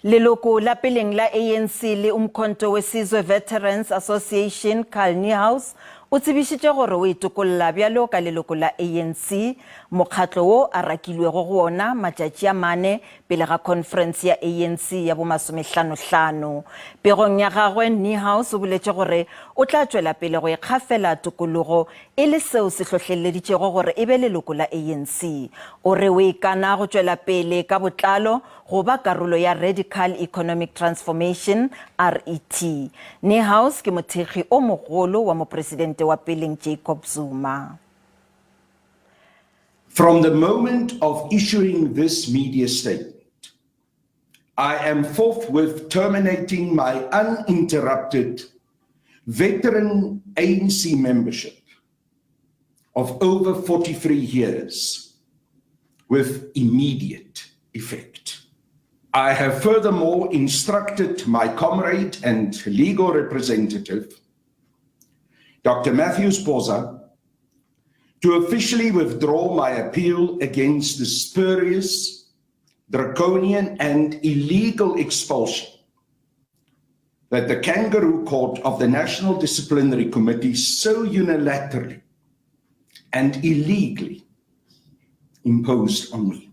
Leloko la peleng la ANC le Umkhonto weSizwe Veterans Association Carl Niehaus o tsebišitše gore o itokolla bjalo ka leloko la ANC, mokgatlo wo a rakilwego go ona matšatši a mane pele ga khonferense ya ANC ya bomasomehlano-hlano. Pegong ya gagwe Niehaus o boletše gore o tla tšwela pele go ikgafela tokologo e le seo se hlohleleditšego gore e be leloko la ANC. O re o ikana go tšwela pele ka botlalo goba karolo ya Radical Economic Transformation RET. Niehaus ke mothekgi o mogolo wa mopresidente wa peleng Jacob Zuma. From the moment of issuing this media statement, I am forthwith terminating my uninterrupted veteran ANC membership of over 43 years with immediate effect. I have furthermore instructed my comrade and legal representative, Dr. Matthews Boza, to officially withdraw my appeal against the spurious, draconian, and illegal expulsion that the Kangaroo Court of the National Disciplinary Committee so unilaterally and illegally imposed on me.